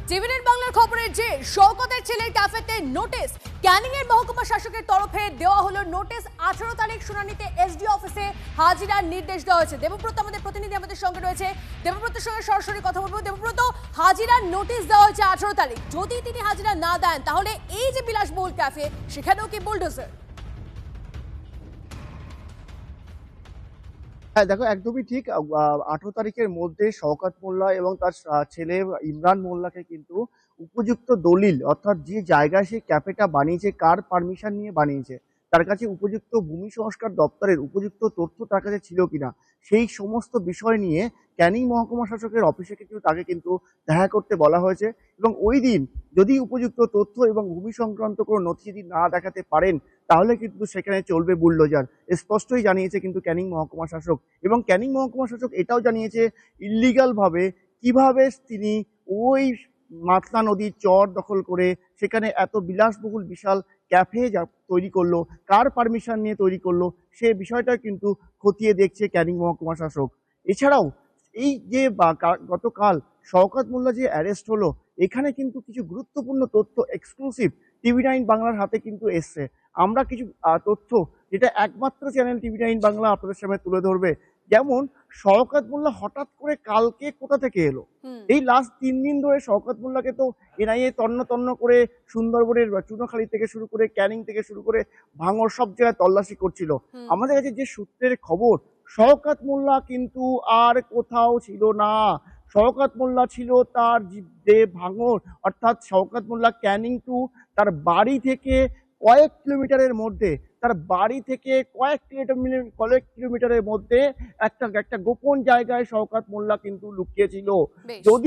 TVN বাংলার খবরের যে শওকতের ছেলের ক্যাফেতে নোটিশ, ক্যানিং এর মহকুমা শাসকের তরফে দেওয়া হলো নোটিশ। 18 তারিখ শুনানিতে এসডি অফিসে হাজিরার নির্দেশ দেওয়া হয়েছে। দেবব্রত আমাদের প্রতিনিধি আমাদের সঙ্গে রয়েছে, দেবব্রতের সঙ্গে সরাসরি কথা বলবো। দেবব্রত, হাজিরার নোটিশ দেওয়া হয়েছে 18 তারিখ, যদি তিনি হাজিরা না দেন তাহলে এই যে বিলাসবহুল ক্যাফে সেখানেও কি বুলডোজার? হ্যাঁ, দেখো একদমই ঠিক। 18 তারিখের মধ্যে শওকত মোল্লা এবং তার ছেলে ইমরান মোল্লাকে কিন্তু উপযুক্ত দলিল, অর্থাৎ যে জায়গায় সে ক্যাফেটা বানিয়েছে, কার পারমিশন নিয়ে বানিয়েছে, তার কাছে উপযুক্ত ভূমি সংস্কার দপ্তরের উপযুক্ত তথ্য তার কাছে ছিল কিনা, সেই সমস্ত বিষয় নিয়ে ক্যানিং মহকুমা শাসকের অফিসে তাকে কিন্তু দেখা করতে বলা হয়েছে। এবং ওই দিন যদি উপযুক্ত তথ্য এবং ভূমি সংক্রান্ত কোনো নথি যদি না দেখাতে পারেন, তাহলে কিন্তু সেখানে চলবে বুলডোজার। স্পষ্টই জানিয়েছে কিন্তু ক্যানিং মহকুমা শাসক। এবং ক্যানিং মহকুমা শাসক এটাও জানিয়েছে ইল্লিগাল ভাবে কিভাবে তিনি ওই মাতলা নদীর চর দখল করে সেখানে এত বিলাসবহুল বিশাল ক্যাফে তৈরি করলো, কার পারমিশন নিয়ে তৈরি করলো, সে বিষয়টা কিন্তু খতিয়ে দেখছে ক্যানিং মহকুমা শাসক। এছাড়াও এই যে গতকাল শওকত মোল্লা যে অ্যারেস্ট হলো, এখানে কিন্তু কিছু গুরুত্বপূর্ণ তথ্য এক্সক্লুসিভ টিভি9 বাংলার হাতে কিন্তু এসছে। আমরা কিছু তথ্য যেটা একমাত্র চ্যানেল টিভি9 বাংলা আপনাদের সামনে তুলে ধরবে। যেমন শওকত মোল্লা হঠাৎ করে কালকে কোথা থেকে এলো? এই লাস্ট 3 দিন ধরে শওকত মোল্লাকে তো এনআইএ তন্ন তন্ন করে সুন্দরবনের চুনোখালী থেকে শুরু করে ক্যানিং থেকে শুরু করে ভাঙড় সব জায়গায় তল্লাশি করছিল। আমাদের কাছে যে সূত্রের খবর, শওকত মোল্লা কিন্তু আর কোথাও ছিল না। শওকত মোল্লা ছিল তার যে ভাঙড়, অর্থাৎ শওকত মোল্লা ক্যানিং টু তার বাড়ি থেকে কয়েক কিলোমিটারের মধ্যে, তার বাড়ি থেকে কয়েক কিলোমিটারের মধ্যে একটা গোপন জায়গায় শওকত মোল্লা কিন্তু লুকিয়েছিল। বেশ। যদি